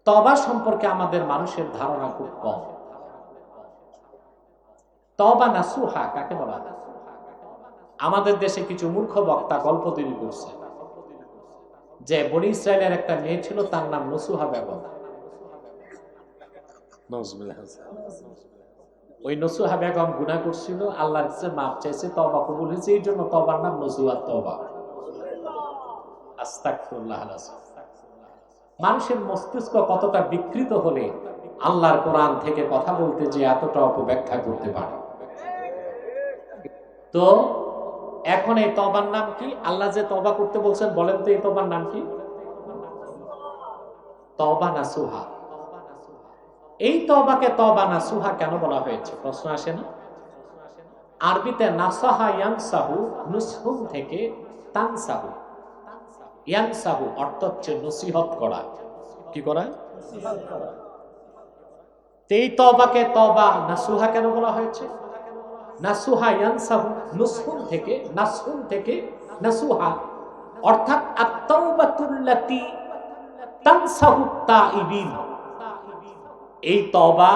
তওবা সম্পর্কে আমাদের মানুষের ধারণা খুব কম। তওবা নাসুহা কাকে বলা হয়? আমাদের দেশে কিছু মূর্খ বক্তা গল্প তৈরি করছে যে বনি ইসরায়েলের একটা মেয়ে ছিল, তার নাম নসুহা বেগম। ওই নসুহা বেগম গুনাহ করছিল, আল্লাহর কাছে মাপ চাইছে, তওবা কবুল হয়েছে, এই জন্য তওবার নাম নসুহা তওবা। আস্তাগফিরুল্লাহ। মানুষের মস্তিষ্ক কতটা বিকৃত হলে আল্লাহর কোরআন থেকে কথা বলতে যে এতটা অপব্যাখ্যা করতে পারে। তো এখন এই তওবার নাম কি? আল্লাহ যে তওবা করতে বলছেন, বলেন তো এই তওবার নাম কি? তওবা নাসুহা। এই তওবাকে তওবা নাসুহা কেন বলা হয়েছে প্রশ্ন আসে না? আরবিতে নাসাহা ইয়ানসাহু, নুসহুন থেকে তানসাহু। ইয়ানসাহু অর্থ হচ্ছে নসিহত করা। কি করা? এই তওবাকে তওবা নাসুহা কেন বলা হয়েছে? নাসুহা ইয়ানসাহু, নুসহুন থেকে, নাসহুন থেকে নাসুহা, অর্থাৎ আত-তাওবাতুল্লাতী তানসাহু তাইবিন। এই তওবা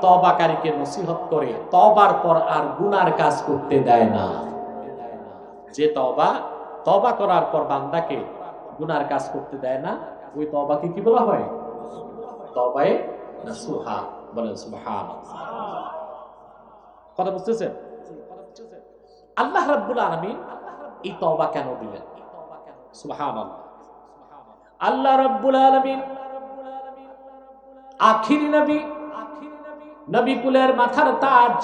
তওবাকারীকে নসিহত করে, তওবার পর আর গুনার কাজ করতে দেয় না। যে তওবা তওবা করার পর বান্দাকে গুনার কাজ করতে দেয় না, ওই তওবাকে কি বলা হয়? তওবায়ে নাসুহা। বলেন সুবহানাল্লাহ। কথা বুঝতেছেন? আল্লাহ রাব্বুল আলামিন এই তওবা কেন দিলেন? সুবহানাল্লাহ। আল্লাহ রাব্বুল আলামিন আখিরি নবী, নবী কুলের মাথার তাজ,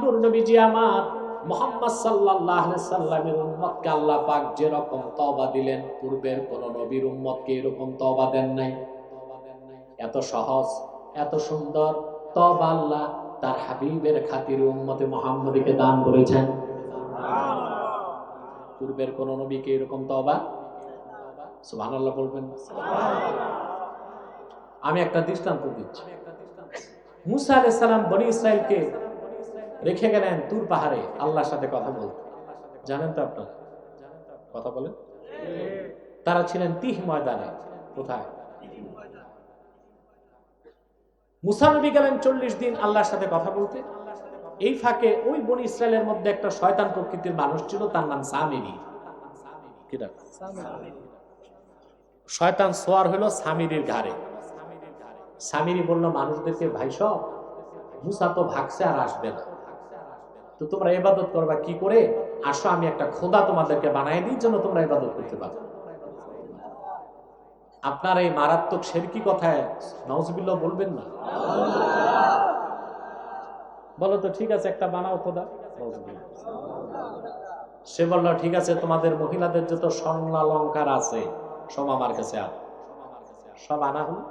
নূর নবীজি আমার মুহাম্মদ সাল্লাল্লাহু আলাইহি সাল্লামের উম্মতকে আল্লাহ পাক যেরকম তওবা দিলেন, পূর্বের কোন নবীর উম্মতকে এরকম তওবা দেন নাই। এত সহজ, এত সুন্দর তওবা আল্লাহ তার হাবিবের খাতিরে উম্মতে মুহাম্মদীকে দান করেছেন। পূর্বের কোন নবীকে এরকম তওবা, সুবহানাল্লাহ বলবেন। আমি একটা দৃষ্টান্ত দিচ্ছি। মুসা আলাইহিস সালাম বনি ইসরাইলকে রেখে গেলেন তুর পাহাড়ে আল্লাহর সাথে কথা বলতে। জানেন তো আপনারা? কথা বলেন। তারা ছিলেন তিহ ময়দানে। কোথায়? মুসা নবী গেলেন 40 দিন আল্লাহর সাথে কথা বলতে। এই ফাঁকে ওই বনি ইসরায়েলের মধ্যে একটা শয়তান প্রকৃতির মানুষ ছিল, তার নাম সামিরি। কিরা? শয়তান সোয়ার হলো সামিরির ঘাড়ে। সামিরি বলল মানুষদেরকে, ভাই সব মুসা তো ভাগছে আর আসবে না, তো তোমরা ইবাদত করবা কি করে? আসো আমি একটা খোদা তোমাদেরকে বানাই দিই, যেন তোমরা ইবাদত করতে পারো। আপনার এই মারাত্মক শিরকি কথায় নাউজুবিল্লাহ বলবেন না? বলো তো ঠিক আছে, একটা বানাও খোদা। সে বলল ঠিক আছে, তোমাদের মহিলাদের যত স্বর্ণালংকার আছে সব আমার কাছে আনো। সব আনা হলো,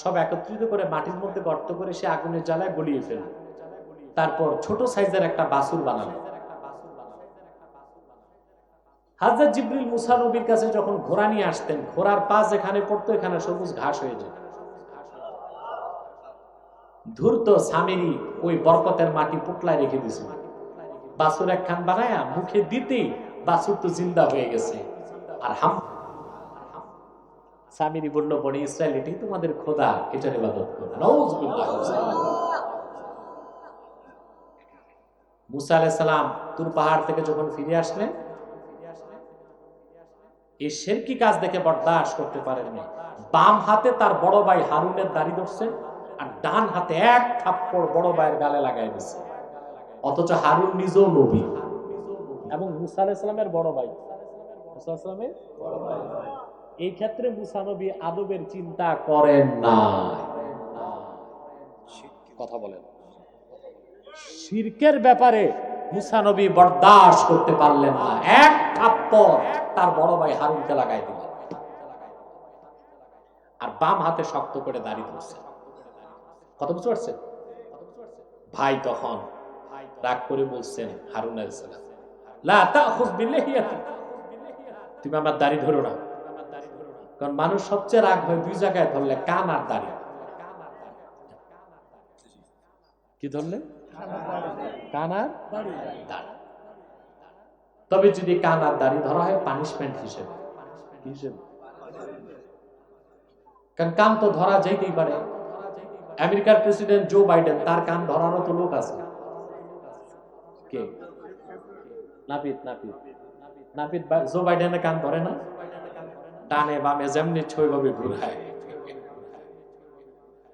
সব একত্রিত করে মাটির মধ্যে গর্ত করে সে আগুনের জ্বালায় গলিয়ে ফেলল। তারপর ছোট সাইজের একটা বাছুর বানালো। হযরত জিবরিল মুসা নবীর কাছে যখন ঘোড়া নিয়ে আসতেন, ঘোড়ার পা যেখানে পড়তো এখানে সবুজ ঘাস হয়ে যেত। ধূর্ত সামিরি ওই বরকতের মাটি পুটলায় রেখে দিয়েছিল। বাছুর একখান বানায়া মুখে দিতেই বাছুর তো জিন্দা হয়ে গেছে। আর সামিরি বলল, বনি ইসরাইল এটাই তোমাদের খোদা, এটার ইবাদত করো। নাউজুবিল্লাহ। মুসা আলাইহিস সালাম তুর পাহাড় থেকে যখন ফিরে আসলেন, এই শিরকি কাজ দেখে বরদাশত করতে পারেননি। বাম হাতে তার বড় ভাই হারুনের দাড়ি ধরছেন, আর ডান হাতে এক থাপ্পড় বড় ভাইয়ের গালে লাগাই দিচ্ছে। অথচ হারুন নিজেও নবী এবং মুসা আলাইহিস সালামের বড় ভাই। মুসা আলাইহিস সালামের বড় ভাই। এই ক্ষেত্রে মুসা নবী আদবের চিন্তা করেন না। কথা বলেন। শিরকের ব্যাপারে মুসা নবী বরদাশত করতে পারলেন না, এক থাপ্পড় তার বড় ভাই হারুনকে লাগাই দিলেন। আর বাম হাতে শক্ত করে দাড়ি ধরছেন। কথা বুঝতে পারছেন? ভাই তখন রাগ করে বলছেন হারুন আলাইহিস সালাম, লা তাখুয বিলিহিয়াতি, তুমি আমার দাড়ি ধরো না। কারণ মানুষ সবচেয়ে রাগ হয় দুই জায়গায় ধরলে, কান আর দাড়ি। কি ধরলে? কান আর দাড়ি। তবে যদি কান আর দাড়ি ধরা হয় পানিশমেন্ট হিসেবে, কারণ কান তো ধরা যাইতেই পারে। আমেরিকার প্রেসিডেন্ট জো বাইডেন, তার কান ধরারও তো লোক আছে। কে? নাপিত। নাপিত নাপিত জো বাইডেনের কান ধরে না? ডানে বামে যেমনি ছয়ভাবে ঘুরায়।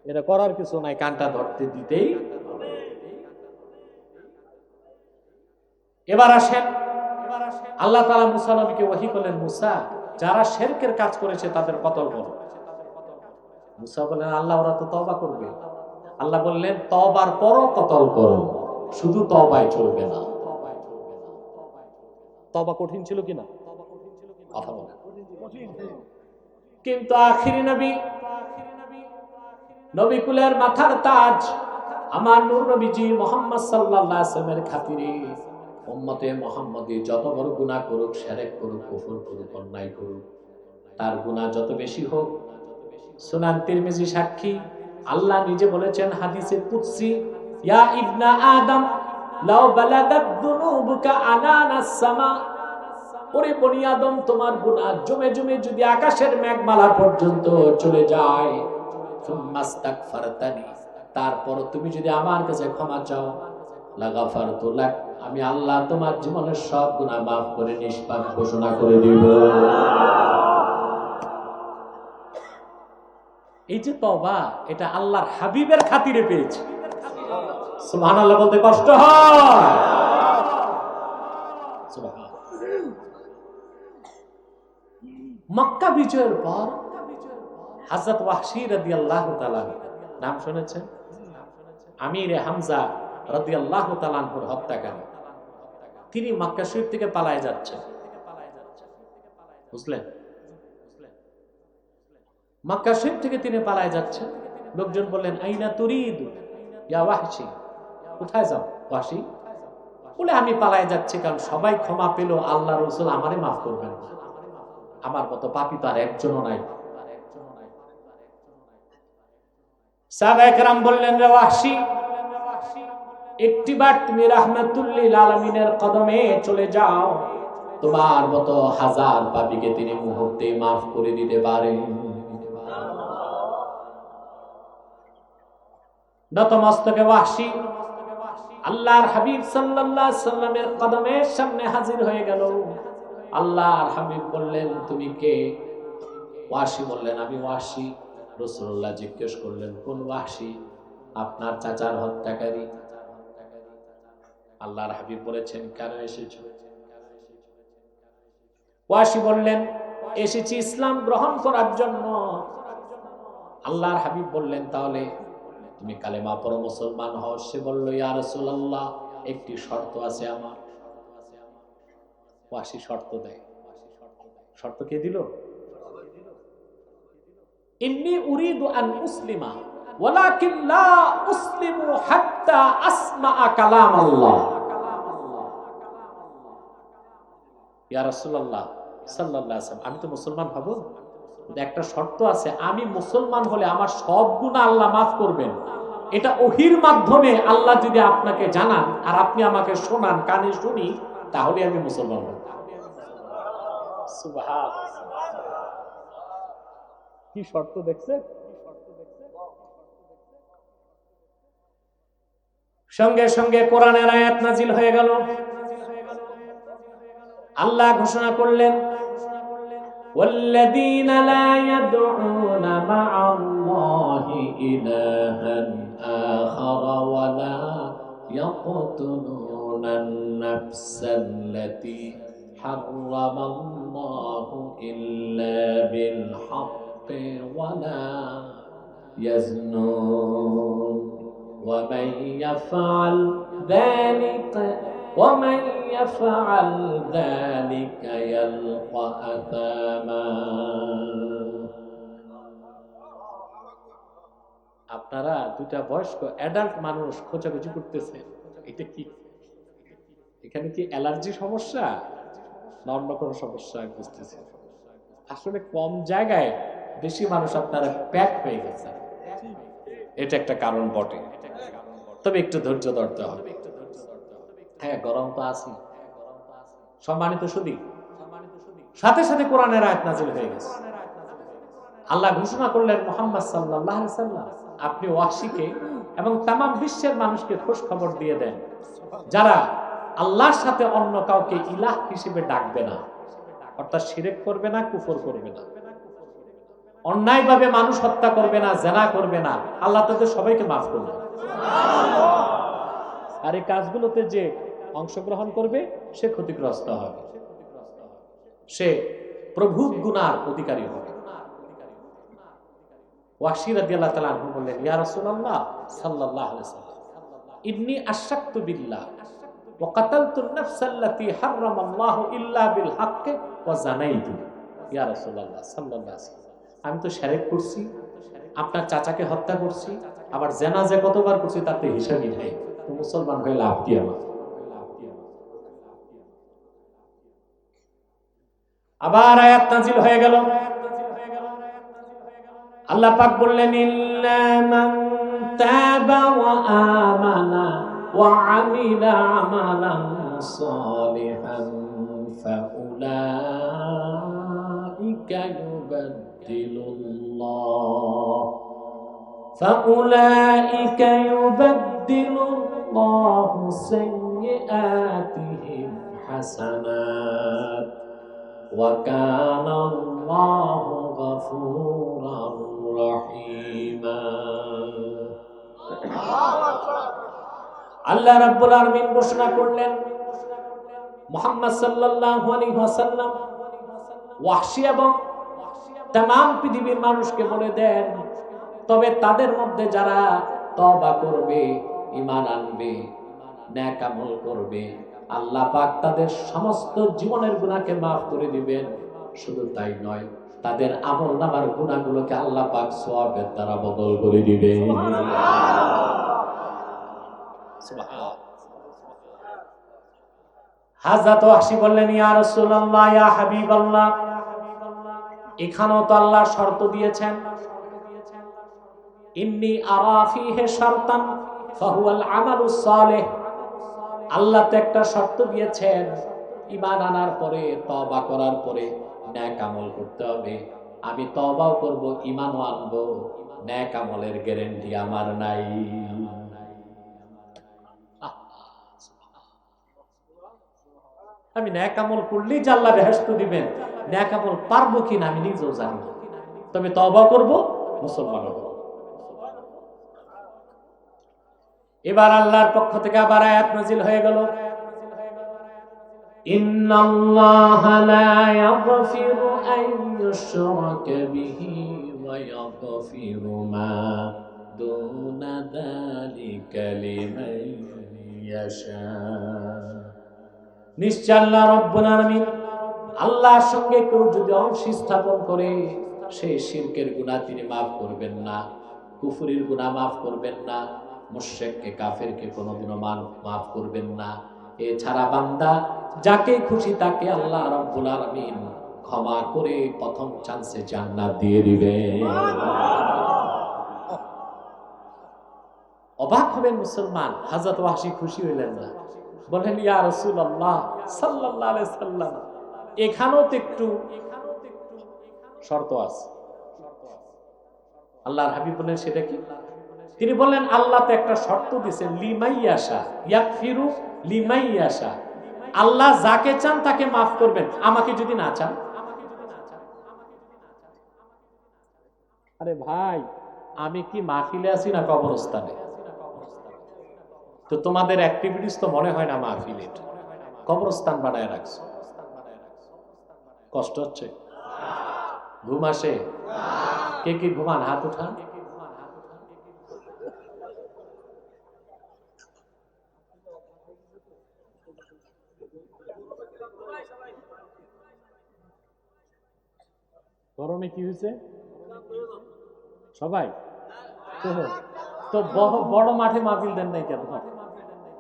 এটা করার কিছু নাই, কানটা ধরতে দিতেই। এবার আসেন, আল্লাহ তাআলা মুসা নবীকে ওহী করলেন, মুসা, যারা শিরকের কাজ করেছে তাদের কতল করো। মুসা বললেন, আল্লাহ ওরা তো তওবা করবে। আল্লাহ বললেন, তওবার পরও কতল করো, শুধু তওবায় চলবে না। তওবা কঠিন ছিল কিনা? কথা বলেন। কিন্তু আখিরি নবী, নবী কুলের মাথার তাজ, আমার নূর নবীজি মুহাম্মদ সাল্লাল্লাহু আলাইহি ওয়াসাল্লামের খাতিরে উম্মতে মুহাম্মদী যত বড় গুনাহ করুক, শিরক করুক, কুফর করুক, অন্যায় করুক, তার গুনাহ যত বেশি হোক, সুনান তিরমিজি সাক্ষী, আল্লাহ নিজে বলেছেন হাদিসে কুদসি, ইয়া ইবনা আদম লাউ বালাগাত দুনুবুকা আনানাস সামা, ওরে বনি আদম, তোমার গুনাহ জমে জমে যদি আকাশের মেঘমালা পর্যন্ত চলে যায়, সুম্মাস্তাগফারতানি, তারপর তুমি যদি আমার কাছে ক্ষমা চাও, লাগাফারতু লাক, আমি আল্লাহ তোমার জীবনের সব গুনাহ মাফ করে নিষ্পাপ ঘোষণা করে দিব। এই যে তওবা, এটা আল্লাহর হাবিবের খাতিরে পেয়েছে। সুবহানাল্লাহ বলতে কষ্ট হয়। সুবহান। মক্কা বিজয়ের পর হযরত ওয়াহশী রাদিয়াল্লাহু তাআলা, নাম শুনেছেন? আমিরে হামজা রাদিয়াল্লাহু তাআলা আনহুর হত্যাকারী। তিনি মক্কা শরীফ থেকে পালায়ে যাচ্ছেন, বুঝলেন? মক্কা শরীফ থেকে তিনি পালায়ে যাচ্ছেন। লোকজন বললেন, আইনা তুরিদ ইয়া ওয়াহশী, কোথায় যাও ওয়াহশী? বলে, আমি পালায়ে যাচ্ছি কারণ সবাই ক্ষমা পেল, আল্লাহ রাসূল আমারে মাফ করবেন না, আমার মতো পাপী তো আর একজনও নাই। সাহাবায়ে কেরাম বললেন, রে ওয়াহশী, একটিবার তুমি রাহমাতুল লিল আলামিনের কদমে চলে যাও, তোমার মতো হাজার পাপীকে তিনি মুহূর্তে মাফ করে দিতে পারেন। নতমস্তকে ওয়াহশী আল্লাহর হাবিব সাল্লাল্লাহু আলাইহি সাল্লামের কদমের সামনে হাজির হয়ে গেল। আল্লাহর হাবিব বললেন, তুমি কে? ওয়াহশী বললেন, আমি ওয়াহশী। রাসূলুল্লাহ জিজ্ঞেস করলেন, কোন ওয়াহশী? আপনার চাচার হত্যাকারী। আল্লাহর হাবিব বলেছেন, কেন এসেছো? ওয়াহশী বললেন, এসেছি ইসলাম গ্রহণ করার জন্য। আল্লাহর হাবিব বললেন, তাহলে তুমি কালেমা পড়ো, মুসলমান হও। সে বলল, ইয়া রাসূলুল্লাহ, একটি শর্ত আছে আমার। ওয়াহশী শর্ত দেয়। শর্ত কে দিল? ইন্নী উরিদু আন মুসলিমা ওয়ালাকিন লা উসলিমু হাত্তা আসমা'a কালাম আল্লাহ। ইয়া রাসূলুল্লাহ সাল্লাল্লাহু আলাইহি ওয়াসাল্লাম, আমি তো মুসলমান হব, একটা শর্ত আছে, আমি মুসলমান হলে আমার সব গুনাহ আল্লাহ মাফ করবেন। এটা ওহীর মাধ্যমে আল্লাহ যদি আপনাকে জানান আর আপনি আমাকে শোনান, কানে শুনি, তাহলে আমি মুসলমান হব। সুবহানাল্লাহ। কি শর্ত দেখছেন? সঙ্গে সঙ্গে কোরআনের আয়াত নাজিল হয়ে গেল। আল্লাহ ঘোষণা করলেন, والذين لا يدعون مع الله إلها آخر ولا يقتلون النفس التي حرم الله إلا بالحق ولا يزنون ومن يفعل ذلك يلقى أثاما। আপনারা দুটা বয়স্ক অ্যাডাল্ট মানুষ খোঁচাখুচি করতেছেন, এটা কি? এখানে কি অ্যালার্জি সমস্যা না অন্য কোনো সমস্যা? বুঝতেছেন, আসলে কম জায়গায় বেশি মানুষ আপনারা প্যাক হয়ে গেছে, এটা একটা কারণ বটে। তবে একটু ধৈর্য ধরতে হবে। হ্যাঁ, গরম তো আছে। সম্মানিত সুধী, সাথে সাথে কোরআনের আয়াত নাযিল হয়ে গেছে। আল্লাহ ঘোষণা করলেন, মুহাম্মদ সাল্লাল্লাহু আলাইহি সাল্লাম, আপনি ওয়াহশীকে এবং তাম বিশ্বের মানুষকে খোঁজ খবর দিয়ে দেন, যারা আল্লাহর সাথে অন্য কাউকে ইলাহ হিসেবে ডাকবে না, অর্থাৎ শিরক করবে না, কুফর করবে না, অন্যায়ভাবে মানুষ হত্যা করবে না, জিনা করবে না, আল্লাহ তাদের সবাইকে মাফ করবে। আর এই কাজগুলোতে যে অংশগ্রহণ করবে সে ক্ষতিগ্রস্ত হবে, সে প্রভুর গুনার অধিকারী হবে। ওয়াহশী রাদিয়াল্লাহু তাআলা আনহু বললেন, ইয়া রাসূলুল্লাহ সাল্লাল্লাহু আলাইহি ওয়াসাল্লাম, ইন্নী আশরাকতু বিল্লাহ ওয়া কাতালতু আন-নাফসাল্লাতী হারামাল্লাহু ইল্লা বিল হাক্কি ওয়া জানাইতু। ইয়া রাসূলুল্লাহ সাল্লাল্লাহু আলাইহি ওয়াসাল্লাম, আমি তো শিরক করছি, আপনার চাচাকে হত্যা করছি, আবার জিনা যে কতবার করছি তাতে হিসাবই নাই, তো মুসলমান হয়ে লাভ কি আমার? আবার আয়াত নাযিল হয়ে গেল, আল্লাহ পাক বললেন, ইল্লা মান তাবা ওয়া আমানা ওয়া আমিলা আমালান সালিহান ফাউলাইকা ইউবাদদিলুল্লাহু সাইয়্যাতিহিম হাসানাত ওয়া কানা আল্লাহু গফুরার রহিমা। আল্লাহ রাব্বুল আলামিন ঘোষণা করলেন, মুহাম্মদ সাল্লাল্লাহু আলাইহি ওয়াসাল্লাম ওয়াহশী এবং तमाम পৃথিবীর মানুষকে বলে দেন, তবে তাদের মধ্যে যারা তওবা করবে, ঈমান আনবে, নেক আমল করবে, আল্লাহ পাক তাদের সমস্ত জীবনের গুনাহকে maaf করে দিবেন। শুধু তাই নয়, তাদের আমলনামার গুনাহগুলোকে আল্লাহ পাক সওয়াবের দ্বারা বদল করে দিবেন। সুবহানাল্লাহ। হযরত ওয়াহশী বললেন, ইয়া রাসূলুল্লাহ, ইয়া হাবিবাল্লাহ, এখানেও তো আল্লাহ শর্ত দিয়েছেন, ইন্নী আরা ফীহি শারতান ফাহুয়াল আমালুস সালিহ। আল্লাহ তো একটা শর্ত দিয়েছেন, ঈমান আনার পরে, তওবা করার পরে নেক আমল করতে হবে। আমি তওবাও করব, ঈমানও আনবো, নেক আমলের গ্যারান্টি আমার নাই। আমি নেক আমল করলেই যে আল্লাহ বেহেশত দিবেন, নেক আমল পারবো কিনা আমি নিজেও জানি না, তবে তওবা করব, মুসলমান হব। এবার আল্লাহর পক্ষ থেকে আবার আয়াত নাযিল হয়ে গেল, ইন্নাল্লাহা লা ইয়াগফিরু আন ইউশরাকা বিহি ওয়া ইয়াগফিরু মা দুনা যালিকা লিমান ইয়াশা। নিশ্চয় আল্লাহ রাব্বুল আলামিন, আল্লাহর সঙ্গে কেউ যদি অংশ স্থাপন করে, সেই শিরকের গুনাহ তিনি maaf করবেন না, কুফরির গুনাহ maaf করবেন না, মুশরিককে কাফেরকে কোনোদিনও maaf করবেন না। এছাড়া বান্দা যাকে খুশি তাকে আল্লাহ রাব্বুল আলামিন ক্ষমা করে প্রথম চান্সে জান্নাত দিয়ে দিবেন। অবাক হবেন মুসলমান, হযরত ওয়াহশী খুশি হইলেন না, বলেন, ইয়া রাসূলুল্লাহ সাল্লাল্লাহু আলাইহি সাল্লাম, এখানেও তো একটু শর্ত আছে। আল্লাহর হাবিব বলেন, সেটা কি? তিনি বললেন, আল্লাহ তো একটা শর্ত দিয়েছেন, লিমাইয়াশা ইয়াগফিরু লিমাইয়াশা, আল্লাহ যাকে চান তাকে maaf করবেন, আমাকে যদি না চান। আরে ভাই, আমি কি মাহফিলে আছি না কবরস্থানে? তো তোমাদের অ্যাক্টিভিটিস তো মনে হয় না মাহফিলে, কবরস্থান বানায় রাখছো। কষ্ট হচ্ছে? ঘুম আসে? কে কে ঘুমান? হাত উঠান। গরমে কি হয়েছে সবাই? তো বড় মাঠে মাহফিল দেন নাই কেন?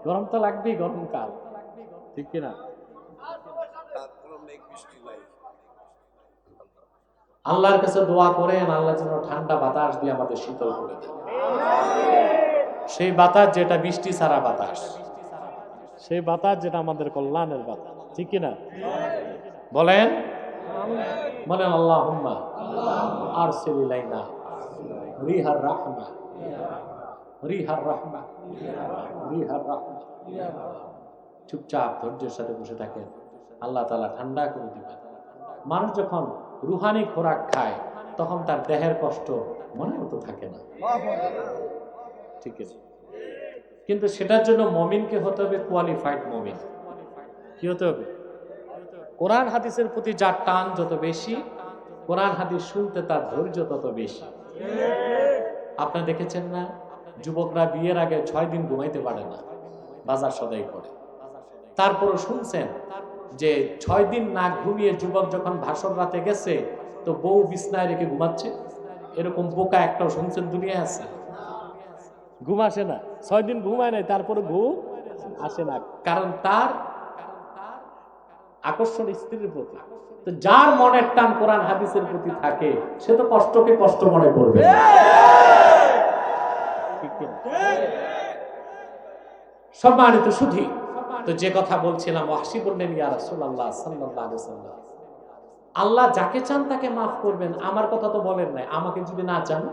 গরম তো লাগবেই, গরমকাল, ঠিক কিনা? আল্লাহর কাছে দোয়া করেন, আল্লাহ যেন ঠান্ডা বাতাস দিয়ে আমাদের শীতল করে দেন। সেই বাতাস যেটা বৃষ্টি ছাড়া বাতাস, সেই বাতাস যেটা আমাদের কল্যাণের বাতাস, ঠিক কিনা বলেন? বলেন আল্লাহুম্মা আরসিল ইলাইনা রিহার রাহমা, রিহার রাহমা, রিহার রাহমা। চুপচাপ ধৈর্যের সাথে বসে থাকেন, আল্লাহ তাআলা ঠান্ডা করে দিবেন। মানুষ যখন রুহানি খোরাক খায় তখন তার দেহের কষ্ট মনে মতো থাকে না, ঠিক আছে? কিন্তু সেটার জন্য মুমিনকে হতে হবে কোয়ালিফাইড মুমিন। কি হতে হবে? কোরআন হাদিসের প্রতি যার টান যত বেশি, কোরআন হাদিস শুনতে তার ধৈর্য তত বেশি। আপনারা দেখেছেন না, যুবকরা বিয়ের আগে 6 দিন ঘুমাইতে পারে না, বাজার সদাই করে। তারপরও শুনছেন যে 6 দিন না ঘুমিয়ে যুবক যখন ভাষণ রাতে গেছে তো বউ বিছনায় রেখে ঘুমাচ্ছে। এরকম বোকা একটাও শুনছেন দুনিয়ায় আছে? ঘুম আসে না, 6 দিন ঘুমায় নাই, তারপরে ঘুম আসে না, কারণ তার আকর্ষণ স্ত্রীর প্রতি। তো যার মনের টান কোরআন হাদিসের প্রতি থাকে সে তো কষ্টকে কষ্ট মনে করবে। সম্মানিত সুধী, তো যে কথা বলছিলাম, ওয়াহশী বললেন ইয়া রাসূলুল্লাহ সাল্লাল্লাহু আলাইহি ওয়াসাল্লাম, আল্লাহ যাকে চান তাকে মাফ করবেন, আমার কথা তো বলেন নাই, আমাকে যদি না চান।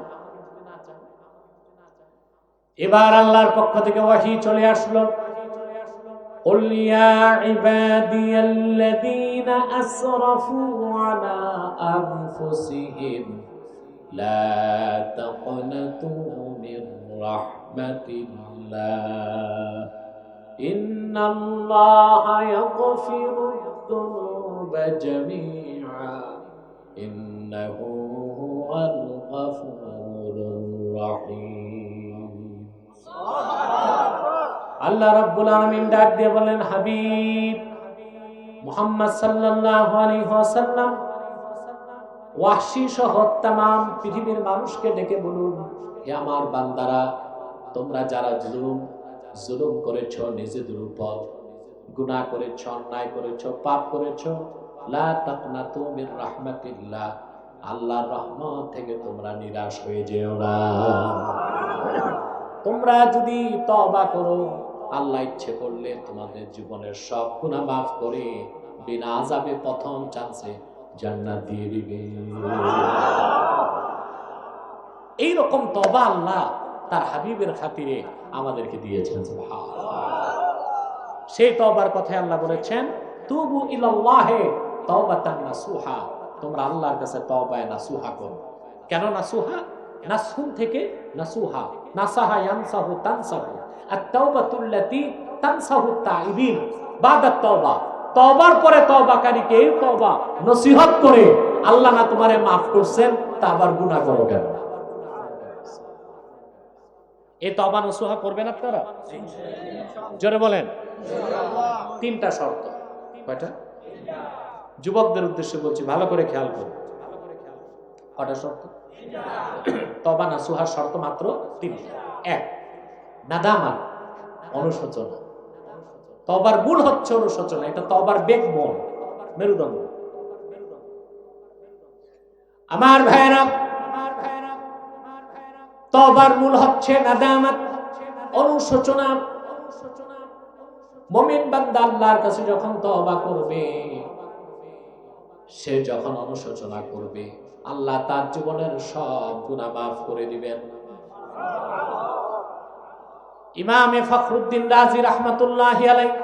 এবার আল্লাহর পক্ষ থেকে ওয়াহী চলে আসলো, قل يا عبادي الذين أسرفوا على أنفسهم لا تقنطوا من رحمة الله إن الله يغفر الذنوب جميعا إنه هو الغفور الرحيم আল্লাহ রাব্বুল আলামিন ডাক দিয়ে বলেন, হাবিব মুহাম্মদ সাল্লাল্লাহু আলাইহি ওয়াসাল্লাম ওয়াহশী সহ तमाम পৃথিবীর মানুষকে ডেকে বলুন, হে আমার বান্দারা, তোমরা যারা জুলুম করেছো, নিজেদের উপর গুনাহ করেছো, অন্যায় করেছো, পাপ করেছো, লা তাকনাতু মির রাহমাতিল্লাহ, আল্লাহর রহমত থেকে তোমরা নিরাশ হয়ে যেও না। তোমরা যদি তওবা করো, আল্লাহ ইচ্ছে করলে তোমাদের জীবনের সব গুনাহ মাফ করে বিনা আযাবে প্রথম চান্সে জান্নাত দিয়ে দিবে। এই রকম তওবা আল্লাহ তার হাবিবের খাতিরে আমাদেরকে দিয়েছেন। সুবহানাল্লাহ। সেই তওবার কথা আল্লাহ বলেছেন, তুবু ইলাল্লাহি তাওবাতান নাসুহা, তোমরা আল্লাহর কাছে তওবায়ে নাসুহা করো। কেন নাসুহা? নাসহুন থেকে নাসুহা, নাসাহা ইয়ানসাহু তানসাহু, আত-তাওবাতুল্লাতী তানসাহু তাইবিন বাদাত তাওবা। তওবার পরে তওবাকারীকে এই তওবা নসিহত করে, আল্লাহ না তোমারে maaf করছেন তা আবার গুনাহ করো কেন? এই তওবা নসিহত করবেন আপনারা? জোরে বলেন ইনশাআল্লাহ। 3টা শর্ত। কয়টা? যুবকদের উদ্দেশ্যে বলছি, ভালো করে খেয়াল করুন। কয়টা শর্ত? তওবা নাসুহার শর্ত মাত্র 3টা। 1, নাদামা, অনুশোচনা। তওবার মূল হচ্ছে অনুশোচনা, এটা তওবার ব্যাকবোন, মেরুদণ্ড। আমার ভাইরা, তওবার মূল হচ্ছে নাদামাত, অনুশোচনা। মুমিন বান্দা আল্লাহর কাছে যখন তওবা করবে, সে যখন অনুশোচনা করবে, আল্লাহ তার জীবনের সব গুনাহ মাফ করে দিবেন। ইমামে ফখরুদ্দিন রাজি রাহমাতুল্লাহি আলাইহি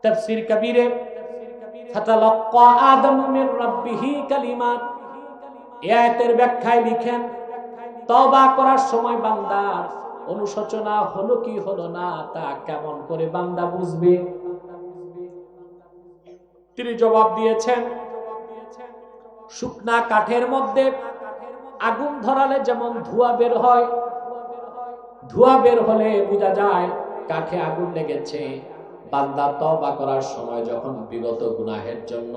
তাফসীর কবীরে ফাতালাক্কা আদম মির রাব্বিহি কালিমাত, এই আয়াতের ব্যাখ্যায় লিখেন, তওবা করার সময় বান্দার অনুশোচনা হলো কি হলো না তা কেমন করে বান্দা বুঝবে? তিনি জবাব দিয়েছেন, শুকনা কাঠের মধ্যে আগুন ধরালে যেমন ধোঁয়া বের হয়, ধোঁয়া বের হলে বোঝা যায় কাঠে আগুন লেগেছে। বান্দা তওবা করার সময় যখন বিগত গুনাহের জন্য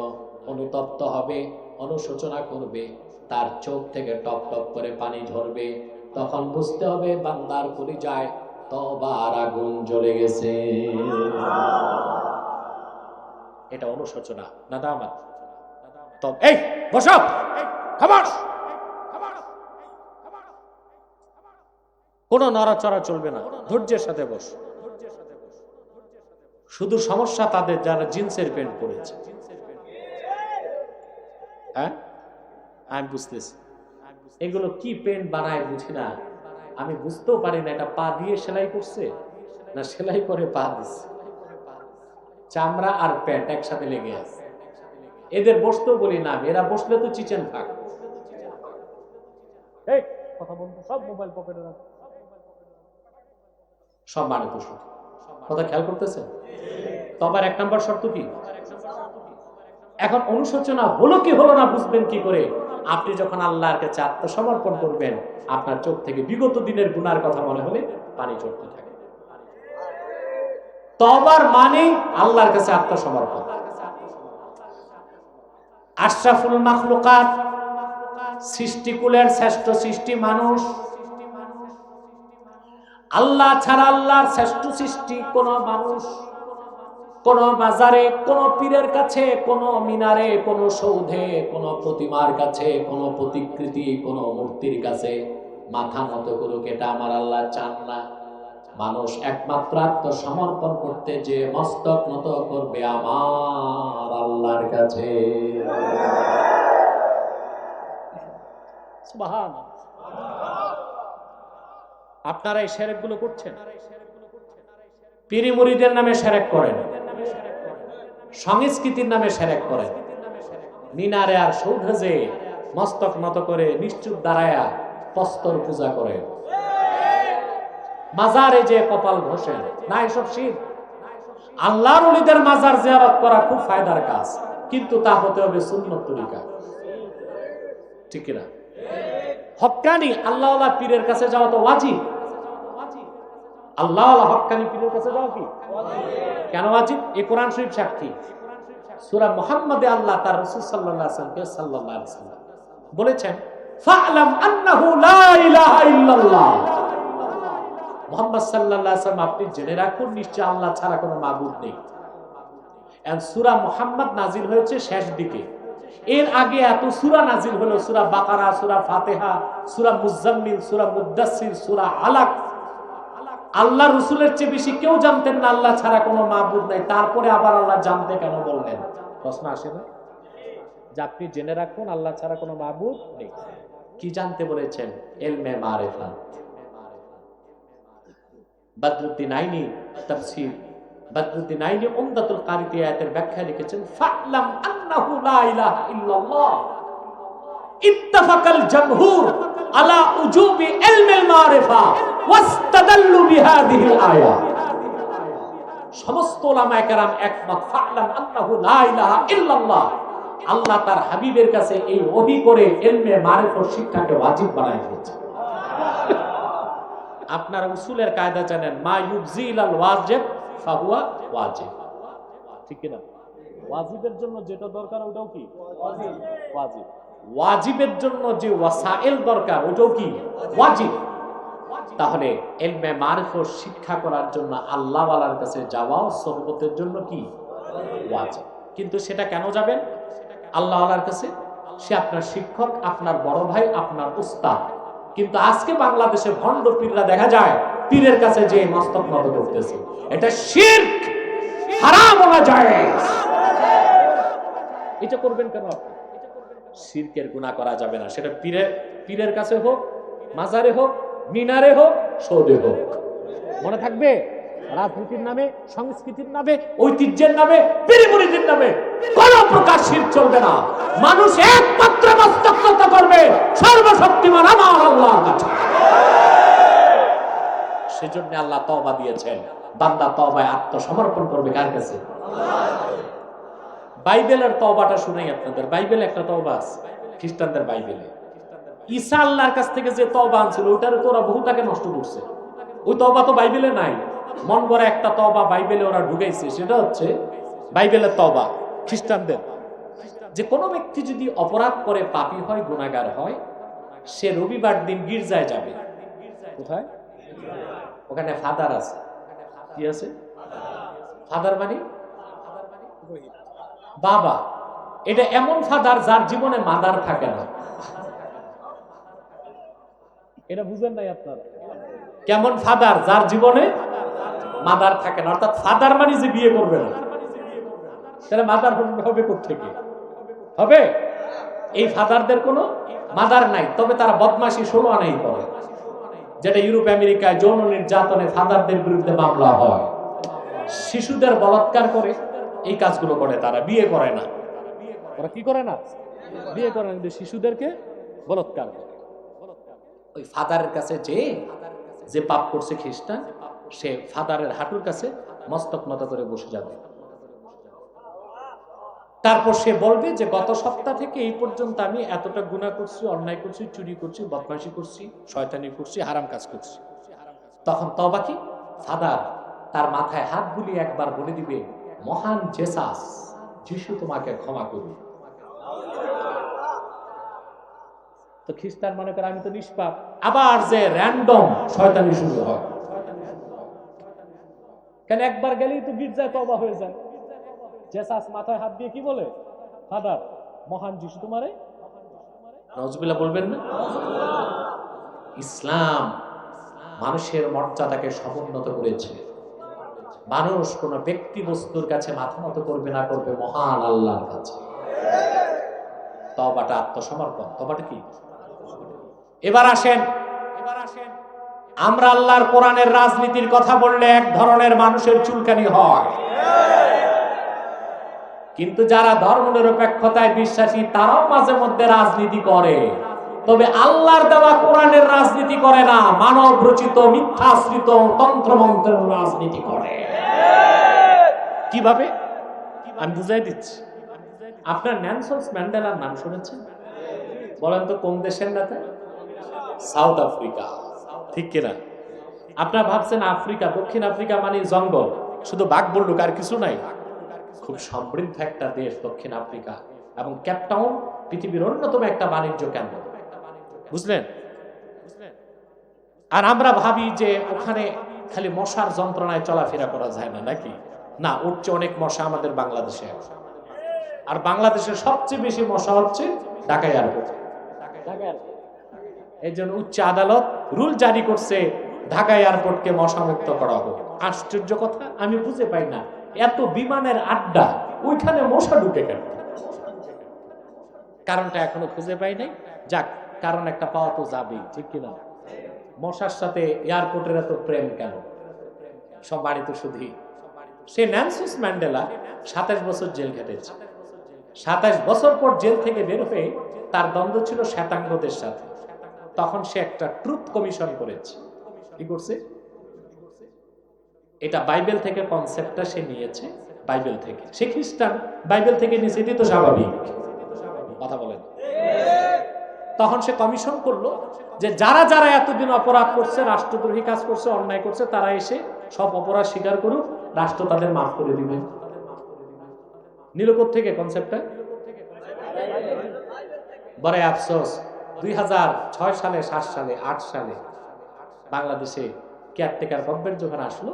অনুতপ্ত হবে, অনুশোচনা করবে, তার চোখ থেকে টপ টপ করে পানি ঝরবে, তখন বুঝতে হবে বান্দার কলিজায় তওবার আগুন জ্বলে গেছে। এটা অনুশোচনা, নাদামাত। তবে এই বসো, খামাস, কোনো নড়াচড়া চলবে না, ধৈর্যের সাথে বস। শুধু সমস্যা তাদের যারা জিন্সের প্যান্ট পরেছে, হ্যাঁ, আমি বুঝতেছি এগুলো কি পেন্ট বানায় বুঝি না, আমি বুঝতেও পারি না এটা পা দিয়ে সেলাই করছে না সেলাই করে পা দিচ্ছে। চামড়া আর প্যান্ট একসাথে লেগে আছে। এদের বসতেও বলি না, এরা বসলে তো চিচেন থাক। কথা বলতো সব মোবাইল পকেটে রাখ, সব মানে তো কথা খেয়াল করতেছেন। তো আবার 1 নম্বর শর্ত কি? এখন অনুশোচনা হলো কি হলো না বুঝবেন কি করে? আপনি যখন আল্লাহর কাছে আত্মসমর্পণ করবেন, আপনার চোখ থেকে বিগত দিনের গুনার কথা মনে হলে পানি ঝরতে থাকে। তওবার মানে আল্লাহর কাছে আত্মসমর্পণ। আশরাফুল মাখলুকাত, সৃষ্টিকুলের শ্রেষ্ঠ সৃষ্টি মানুষ, আল্লাহ ছাড়া আল্লাহর শ্রেষ্ঠ সৃষ্টি কোন মানুষ কোন মাজারে, কোন পীরের কাছে, কোন মিনারে, কোন সৌধে, কোন প্রতিমার কাছে, কোন প্রতিকৃতি, কোন মূর্তির কাছে মাথা নত করুক, এটা আমার আল্লাহ চান না। মানুষ একমাত্র আত্মসমর্পণ করতে যে মস্তক নত করবে আমার আল্লাহর কাছে। সুবহানাল্লাহ। আপনারা এই শিরক গুলো করছেন, পীরি মুরিদের নামে শিরক করেন, সংস্কৃতির নামে শিরক করেন, মিনারে আর সৌধে যে মস্তক নত করে নিশ্চুপ দাঁড়ায়া প্রস্তর পূজা করে, মাজারে যে কপাল ঘষেন, না এসব শিরক। আল্লাহর ওলিদের মাজার জিয়ারত করা খুব ফায়দার কাজ, কিন্তু তা হতে হবে সুন্নত তরিকা, ঠিক কিনা? হক্কানি আল্লাহওয়ালা পীরের কাছে যাওয়া তো ওয়াজিব। আল্লাহওয়ালা হক্কানি পীরের কাছে যাওয়া কি কেন ওয়াজিব? এই কোরআন শরীফ সাক্ষী। সূরা মুহাম্মাদে আল্লাহ তার রাসূল সাল্লাল্লাহু আলাইহি ওয়াসাল্লাম বলেছেন, ফা'লাম আন্নাহু লা ইলাহা ইল্লাল্লাহ। মুহাম্মদ সাল্লাল্লাহু আলাইহি ওয়াসাল্লাম, আপনি জেনে রাখুন নিশ্চয় আল্লাহ ছাড়া কোনো মাবুদ নেই। সূরা মুহাম্মদ নাজিল হয়েছে শেষ দিকে, এর আগে এত সূরা নাজিল হলো, সূরা বাকারা, সূরা ফাতিহা, সূরা মুজাম্মিল, সূরা মুদ্দাসসির, সূরা আলাক। আল্লাহ রাসূলের চেয়ে বেশি কেউ জানতেন না আল্লাহ ছাড়া কোনো মাবুদ নাই, তারপরে আবার আল্লাহ জানতে কেন বললেন? প্রশ্ন আসে না যে আপনি জেনে রাখুন আল্লাহ ছাড়া কোনো মাবুদ নেই। কি জানতে বলেছেন? ইলমে মারিফা। বদরুদ্দিন আইনি তাফসীর, বদরুদ্দিন আইনি উমদাতুল কারিতে আয়াতের ব্যাখ্যা লিখেছেন, ফা'লাম আন্নাহু লা ইলাহা ইল্লাল্লাহ ইত্তাফাকাল জামহুর আলা উজুবি ইলমিল মারিফা ওয়াস্তাদাল্লু বিহাদিহিল আয়াত। সমস্ত উলামায়ে কেরাম একমত, ফা'লাম আন্নাহু লা ইলাহা ইল্লাল্লাহ, আল্লাহ তার হাবিবের কাছে এই ওহী করে ইলমে মারিফার শিক্ষাকে ওয়াজিব বানায় দিয়েছে। আপনারা উসুলের কায়দা জানেন, মা ইউবজিলাল ওয়াজিব ফাহুয়া ওয়াজিব, ঠিক না? ওয়াজিবের জন্য যেটা দরকার ওটাও কি ওয়াজিব। ওয়াজিব, ওয়াজিবের জন্য যে ওয়াসাইল দরকার ওটাও কি ওয়াজিব। তাহলে ইলমে মারিফার শিক্ষা করার জন্য আল্লাহ ওয়ালার কাছে যাওয়া সুন্নতের জন্য কি ওয়াজিব। কিন্তু সেটা কেন যাবেন আল্লাহ ওয়ালার কাছে? সে আপনার শিক্ষক, আপনার বড় ভাই, আপনার উস্তাদ। কিন্তু আজকে বাংলাদেশে ভণ্ড পীররা দেখা যায় পীরের কাছে যে মস্তক নত করতেছে, এটা শিরক, হারাম না জায়েজ। এটা করবেন কেন আপনি? শিরকের গুনাহ করা যাবে না, সেটা পীরের কাছে হোক, মাজারে হোক, মিনারে হোক, সৌদে হোক। মনে থাকবে, রাজনীতির নামে, সংস্কৃতির নামে, ঐতিহ্যের নামে, পীর মুরিদের নামে কোন প্রকার শিরক চলবে না। মানুষ একমাত্র মস্তক নত করবে সর্বশক্তিমান আমার আল্লাহর কাছে। সেজন্য আল্লাহ তওবা দিয়েছেন, বান্দা তওবায় আত্মসমর্পণ করবে কার কাছে? বাইবেলের তওবাটা শুনেই আপনাদের। বাইবেলে একটা তওবা আছে, খ্রিস্টানদের বাইবেলে। ঈসা আল্লাহর কাছ থেকে যে তওবা আনছিল ওটারে তো ওরা বহুটাকে নষ্ট করছে। ওই তওবা তো বাইবেলে নাই। মন করে একটা তওবা বাইবেলে ওরা ঢুকাইছে, সেটা হচ্ছে বাইবেলের তওবা খ্রিস্টানদের, যে কোনো ব্যক্তি যদি অপরাধ করে, পাপী হয়, গুনাহগার হয়, সে রবিবার দিন গির্জায় যাবে। কোথায়? ওখানে ফাদার আছে। কি আছে? ফাদার মানে বাবা। এটা এমন ফাদার যার জীবনে মাদার থাকে না। এটা বুঝেন নাই আপনারা? কেমন ফাদার? যার জীবনে মাদার থাকে না। অর্থাৎ ফাদার মানে যে বিয়ে করবে না, তাহলে মাদার হবে কোথেকে? হবে এই ফাদারদের কোনো মাদার নাই, তবে তারা বদমাশি 16 আনাই করে, যেটা ইউরোপ আমেরিকায় যৌন নির্যাতনে ফাদারদের বিরুদ্ধে মামলা হয়। শিশুদের বলাৎকার করে এই কাজগুলো করে, তারা বিয়ে করে না। ওরা কি করে না? বিয়ে করে না, কিন্তু শিশুদেরকে বলাৎকার করে। ওই ফাদারের কাছে যে পাপ করছে খ্রিস্টান, সে ফাদারের হাঁটুর কাছে মস্তক নত করে বসে যাবে। তারপর সে বলবে যে গত সপ্তাহ থেকে এই পর্যন্ত আমি এতটা গুনাহ করছি, অন্যায় করছি, চুরি করছি, বদমাশি করছি, শয়তানি করছি, হারাম কাজ করছি। তখন তওবা কি? ফাদার তার মাথায় হাত বুলিয়ে একবার বলে দিবে, মহান জেসাস, যিশু তোমাকে ক্ষমা করুন। তো খ্রিস্টান মনে করে আমি তো নিষ্পাপ, আবার যে র্যান্ডম শয়তানি শুরু হয়। কেন? একবার গেলেই তো গির্জায় তওবা হয়ে যায়। জেসাস মাথায় হাত দিয়ে কি বলে? ফাদার, মহান যিশু তোমারে। নাউজুবিল্লাহ বলবেন না? ইসলাম মানুষের মর্যাদাকে সমুন্নত করেছে। মানুষ কোন ব্যক্তি বস্তুর কাছে মাথা নত করবে না, করবে মহান আল্লাহর কাছে। তওবাটা আত্মসমর্পণ। তওবাটা কি? এবার আসেন, আমরা আল্লাহর কোরআনের রাজনীতির কথা বললে এক ধরনের মানুষের চুলকানি হয়, কিন্তু যারা ধর্মনিরপেক্ষতায় বিশ্বাসী তারাও মাঝে মধ্যে রাজনীতি করে, তবে আল্লাহর দেওয়া কোরআনের রাজনীতি করে না, মানব রচিত মিথ্যাশ্রিত তন্ত্রমন্ত্রের রাজনীতি করে। কিভাবে? আমি বুঝাই দিচ্ছি। আপনার নেলসন ম্যান্ডেলার নাম শুনেছেন? বলেন তো কোন দেশের নেতা? সাউথ আফ্রিকা, ঠিক কিনা? আপনারা ভাবছেন আফ্রিকা, দক্ষিণ আফ্রিকা মানে জঙ্গল, শুধু বাঘ বললুক আর কিছু নাই। খুব সমৃদ্ধ একটা দেশ দক্ষিণ আফ্রিকা, এবং ক্যাপটাউন পৃথিবীর অন্যতম একটা বাণিজ্য কেন্দ্র, বুঝলেন? আর আমরা ভাবি যে ওখানে খালি মশার যন্ত্রণায় চলাফেরা করা যায় না, নাকি? না, উঠছে অনেক মশা আমাদের বাংলাদেশে। আর বাংলাদেশের সবচেয়ে বেশি মশা হচ্ছে ঢাকা এয়ারপোর্টে। এই জন্য উচ্চ আদালত রুল জারি করছে ঢাকা এয়ারপোর্টকে মশা মুক্ত করা হোক। আশ্চর্য কথা, আমি বুঝে পাই না, এত বিমানের আড্ডা, ওইখানে মশা ঢুকে কেন? কারণটা এখনো খুঁজে পাই নাই। যাক, কারণ একটা পাওয়া তো যাবেই, ঠিক কিনা? মশার সাথে এয়ারপোর্টের এত প্রেম কেন? সব বাড়িতে শুধুই। সে নেলসন ম্যান্ডেলা 27 বছর জেল খেটেছে। 27 বছর পর জেল থেকে বের হয়ে তার দ্বন্দ্ব ছিল শ্বেতাঙ্গদের সাথে। তখন সে একটা ট্রুথ কমিশন করেছে। কি করছে? এটা বাইবেল থেকে কনসেপ্টটা সে নিয়েছে, বাইবেল থেকে। সে খ্রিস্টান, বাইবেল থেকে নিয়েছে, এটি তো স্বাভাবিক। কথা বলেন। তখন সে কমিশন করলো যে যারা যারা এতদিন অপরাধ করছে, রাষ্ট্রদ্রোহী কাজ করছে, অন্যায় করছে, তারা এসে সব অপরাধ স্বীকার করুক, রাষ্ট্র তাদের মাফ করে দিবে। নিরপেক্ষ থেকে কনসেপ্টটা বড় আফসোস, 2006 সালে, 7 সালে, 8 সালে বাংলাদেশে কেয়ারটেকার গভর্নমেন্ট যখন আসলো,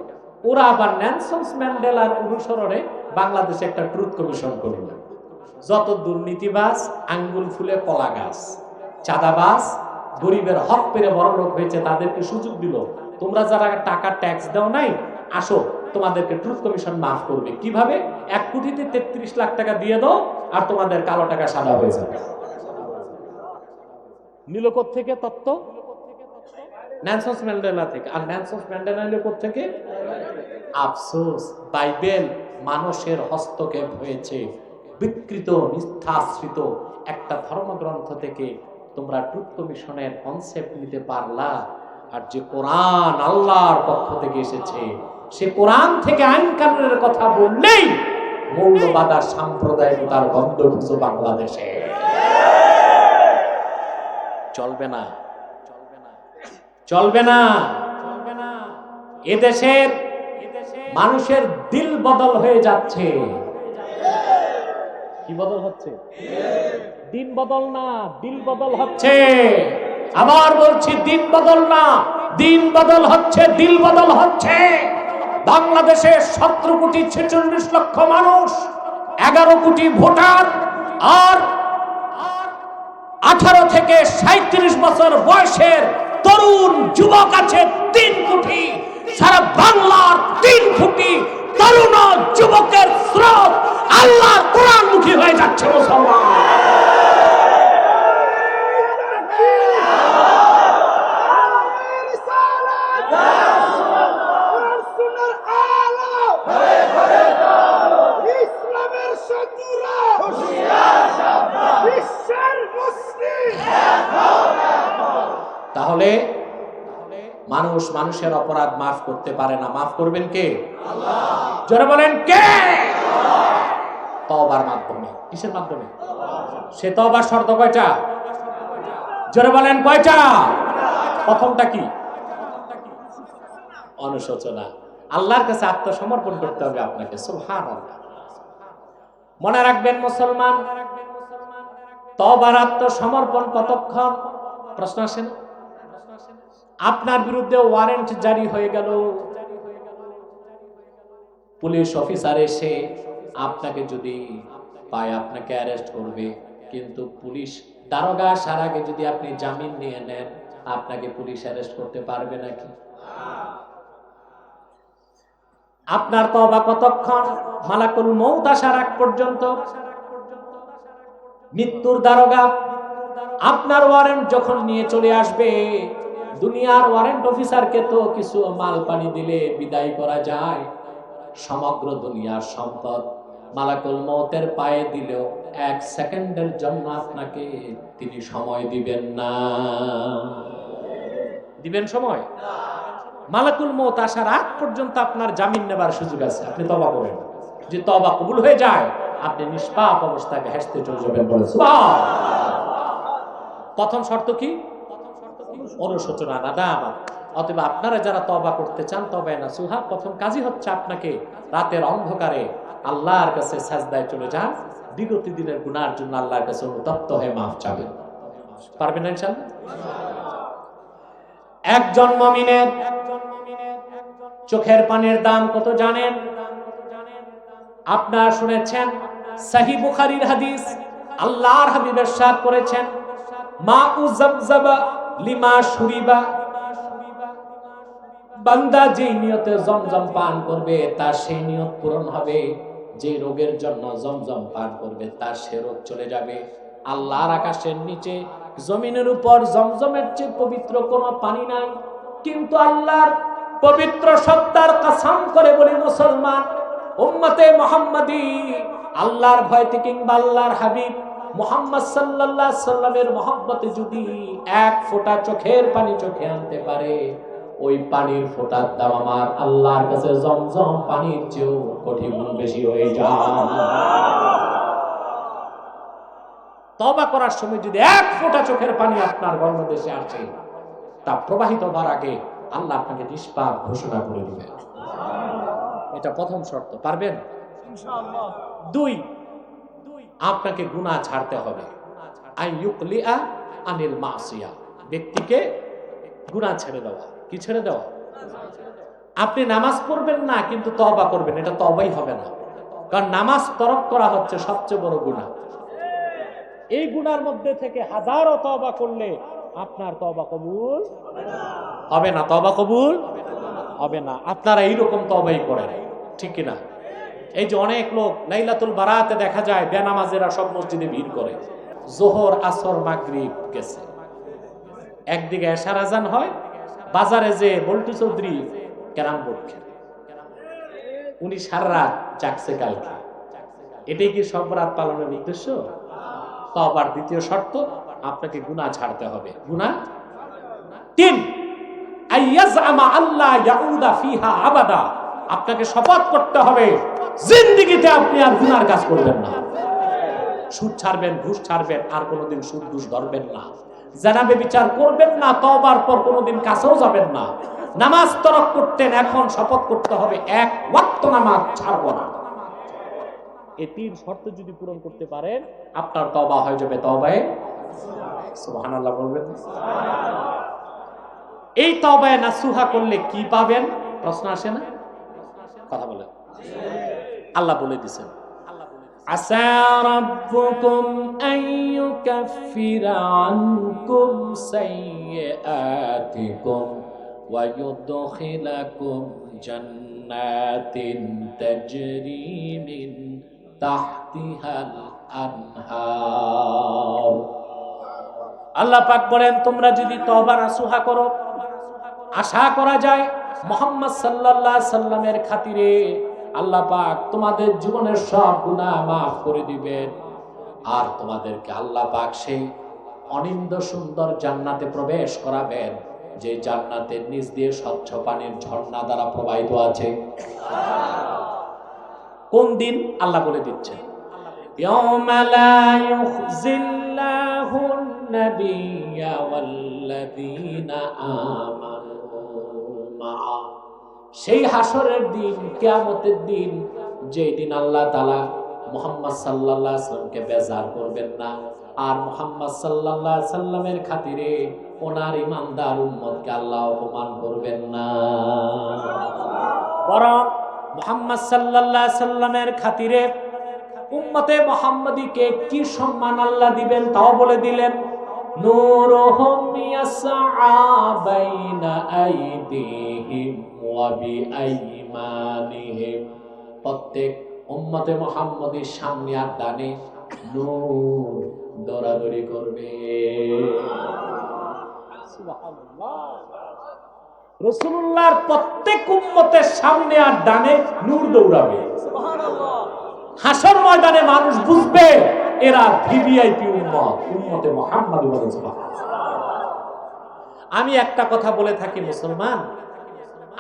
ওরা আবার নেলসন ম্যান্ডেলার অনুসরণে বাংলাদেশে একটা ট্রুথ কমিশন করল। যত দুর্নীতিবাজ, আঙ্গুল ফুলে কলা গাছ, চাঁদাবাজ, গরিবের হক পেরে বড় লোক হয়েছে, তাদেরকে সুযোগ দিল, তোমরা যারা টাকা ট্যাক্স দাও নাই, আসো, তোমাদেরকে ট্রুথ কমিশন মাফ করবে। কিভাবে? 1 কোটিতে 33 লাখ টাকা দিয়ে দাও, আর তোমাদের কালো টাকা সাদা হয়ে যাবে। নিলকোর থেকে তত্ত্ব নেলসন ম্যান্ডেলা থেকে। আর নেলসন ম্যান্ডেলা নিলকোর থেকে? আফসোস, বাইবেল মানুষের হস্তক্ষেপ হয়েছে, বিকৃত মিথ্যাশ্রিত একটা ধর্মগ্রন্থ থেকে তোমরা ট্রুথ কমিশনের কনসেপ্ট নিতে পারলা। আর যে কোরআন আল্লাহর পক্ষ থেকে এসেছে, সে কোরআন থেকে আইন কানুনের কথা বললেই মৌলবাদ আর সাম্প্রদায়িকতার গন্ধ খুঁজো বাংলাদেশে। চলবে না, চলবে না। এদেশের মানুষের দিল বদল হয়ে যাচ্ছে। কি বদল হচ্ছে? দিন বদল না, দিল বদল হচ্ছে। আবার বলছি, দিন বদল না, দিন বদল হচ্ছে, দিল বদল হচ্ছে। বাংলাদেশে 17 কোটি 46 লক্ষ মানুষ, 11 কোটি ভোটার, আর 18 থেকে 37 বছর বয়সের তরুণ যুবক আছে 3 কোটি। সারা বাংলার 3 কোটি তরুণ যুবকের স্রোত আল্লাহর কোরআনমুখী হয়ে যাচ্ছে মুসলমান। তাহলে মানুষ মানুষের অপরাধ মাফ করতে পারে না, মাফ করবেন কে? আল্লাহ। জোরে বলেন কে? তওবার মাধ্যমে। কিসের মাধ্যমে? সে তওবার শর্ত কয়টা? জোরে বলেন কয়টা? প্রথমটা কি? অনুশোচনা। আল্লাহর কাছে আত্মসমর্পণ করতে হবে আপনাকে। সুবহানাল্লাহ। মনে রাখবেন মুসলমান, তওবার আত্মসমর্পণ কতক্ষণ? প্রশ্ন আসে না? আপনার বিরুদ্ধে ওয়ারেন্ট জারি হয়ে গেল, পুলিশ অফিসার এসে আপনাকে যদি পায় আপনাকে অ্যারেস্ট করবে, কিন্তু পুলিশ দারোগা আসার আগে যদি আপনি জামিন নিয়ে নেন, আপনাকে পুলিশ অ্যারেস্ট করতে পারবে নাকি? আপনার তওবা কতক্ষণ? মালাকুল মউত আসার আগ পর্যন্ত। মৃত্যুর দারোগা আপনার ওয়ারেন্ট যখন নিয়ে চলে আসবে, দুনিয়ার ওয়ারেন্ট অফিসারকে তো কিছু মাল পানি দিলে বিদায় করা যায়, সমগ্র দুনিয়ার সম্পদ মালাকুল মউতের পায়ে দিলেও 1 সেকেন্ডের জন্য আপনাকে তিনি সময় দিবেন না। দিবেন সময়? মালাকুল মউত আসার আগ পর্যন্ত আপনার জামিন নেবার সুযোগ আছে। আপনি তওবা করেন, যে তওবা কবুল হয়ে যায় আপনি নিষ্পাপ অবস্থায় হেসতে চলে যাবেন। বলেন সুবহানাল্লাহ। প্রথম শর্ত কি? অনুশোচনা, নাদামা। অতএব আপনারা যারা তওবা করতে চান, তওবায়ে নাসুহা, প্রথম কাজই হচ্ছে আপনাকে রাতের অন্ধকারে আল্লাহর কাছে সাজদায় চলে যান, বিগত দিনের গুনার জন্য আল্লাহর কাছে অনুতপ্ত হয়ে মাফ চাবেন। পারবেন না ইনশাআল্লাহ? একজন মুমিনের চোখের পানির দাম কত জানেন? আপনারা শুনেছেন সহিহ বুখারীর হাদিস, আল্লাহর হাবিব ইরশাদ করেছেন, মাউ যাবযাবা লিমা শুরিবা। বান্দা যে নিয়তে জমজম পান করবে তার সেই নিয়ত পূরণ হবে, যে রোগের জন্য জমজম পান করবে তার সে রোগ চলে যাবে। আল্লাহর আকাশের নিচে জমিনের উপর জমজমের চেয়ে পবিত্র কোনো পানি নাই, কিন্তু আল্লাহর পবিত্র সত্তার কসম করে বলি মুসলমান, উম্মতে মুহাম্মাদি, আল্লাহর ভয়তে কিংবা আল্লাহর হাবিব মুহাম্মদ সাল্লাল্লাহু আলাইহি সাল্লামের মহব্বতে যদি 1 ফোঁটা চোখের পানি চোখে আনতে পারে, ওই পানির ফোঁটার দাম আমার আল্লাহর কাছে জমজম পানির চেয়েও কোটি গুণ বেশি হয়ে যায়। তওবা করার সময় যদি 1 ফোঁটা চোখের পানি আপনার গর্ভদেশে আসে, তা প্রবাহিত হওয়ার আগে আল্লাহ আপনাকে নিষ্পাপ ঘোষণা করে দিবেন। এটা প্রথম শর্ত। পারবেন ইনশাআল্লাহ। 2, আপনাকে গুনাহ ছাড়তে হবে। আইয়ুকলিআ আনিল মাসিয়া, ব্যক্তিকে গুনাহ ছেড়ে দেওয়া। কি ছেড়ে দেওয়া? আপনি নামাজ পড়বেন না কিন্তু তওবা করবেন, এটা তওবাই হবে না। কারণ নামাজ তরক করা হচ্ছে সবচেয়ে বড় গুনাহ। এই গুনার মধ্যে থেকে হাজারো তওবা করলে আপনার তওবা কবুল হবে না। তওবা কবুল হবে না। আপনারা এইরকম তওবাই করেন, ঠিক কিনা? এই যে অনেক লোক লাইলাতুল বারাতে দেখা যায় বেনামাজেরা সব মসজিদে ভিড় করে, যোহর আসর মাগরিব গেছে, একদিকে এশার আজান হয়, বাজারে যে বল্টু চৌধুরী ক্যারাম বোর্ড খেলে, উনি সারা রাত জাগছে কালকে। এটাই কি সব রাত পালনের উদ্দেশ্য? তওবার দ্বিতীয় শর্ত, আপনাকে গুনাহ ছাড়তে হবে। গুনাহ 3, আইয়াজআমা আল্লাহ ইয়াউদা ফিহা আবাদা, আপনাকে শপথ করতে হবে জিন্দেগিতে আপনি আর গুনার কাজ করবেন না। সুদ ছাড়বেন, ঘুষ ছাড়বেন, আর কোনোদিন সুদ ঘুষ ধরবেন না। জানা বেবিচার করবেন না, তওবার পর কোনোদিন কাছেও যাবেন না। নামাজ তরক করতেন, এখন শপথ করতে হবে 1 ওয়াক্ত নামাজ ছাড়বো না। এই 3 শর্ত যদি পূরণ করতে পারেন, আপনার তওবা হয়ে যাবে তওবায়ে সুবহানাল্লাহ। বলবেন এই তওবায়ে নাসুহা করলে কি পাবেন? প্রশ্ন আসে না? কথা বলেন। আল্লাহ বলে দিয়েছেন, আসা রাব্বুকুম আইয়ুকাফিরা আনকুম সাইয়্যাতিকুম ওয়া ইউদখিলাকুম জান্নাতিন তাজরি মিন তাহতিহাল আনহার। আল্লাহ পাক বলেন, তোমরা যদি তওবা নাসুহা করো, আশা করা যায় মুহাম্মদ সাল্লাল্লাহু আলাইহি সাল্লামের খাতিরে আল্লাহ পাক তোমাদের জীবনের সব গুনাহ মাফ করে দিবেন, আর তোমাদেরকে আল্লাহ পাক সেই অনিন্দ সুন্দর জান্নাতে প্রবেশ করাবেন, যে জান্নাতের নিচ দিয়ে স্বচ্ছ পানির ঝর্ণা দ্বারা প্রবাহিত আছে। কোন দিন আল্লাহ বলে দিচ্ছেন, ইয়াউমা লা ইউখজিল্লাহুন নাবিয়্যা ওয়াল্লাযীনা আমানু মাআ। সেই হাসরের দিন, কিয়ামতের দিন, যেই দিন আল্লাহ তাআলা মুহাম্মদ সাল্লাল্লাহু আলাইহি সাল্লামকে বেজার করবেন না, আর মুহাম্মদ সাল্লাল্লাহু আলাইহি সাল্লামের খাতিরে ওনার ইমানদার উম্মতকে আল্লাহ অপমান করবেন না, বরং মুহাম্মদ সাল্লাল্লাহু আলাইহি সাল্লামের খাতিরে উম্মতে মুহাম্মদীকে কি সম্মান আল্লাহ দিবেন তাও বলে দিলেন। নূরুহুম ইয়াসআ বাইনা আইদিহিম ওয়া বিআইমানিহিম। প্রত্যেক উম্মতে মুহাম্মদীর সামনে আর ডানে নূর দৌড়াদৌড়ি করবে। সুবহানাল্লাহ। রাসূলুল্লাহর প্রত্যেক উম্মতের সামনে আর ডানে নূর দৌড়াবে। সুবহানাল্লাহ। হাসর ময়দানে মানুষ বুঝবে এরা ভিভিআইপি উম্মত, উম্মতে মুহাম্মদ। আমি একটা কথা বলে থাকি, মুসলমান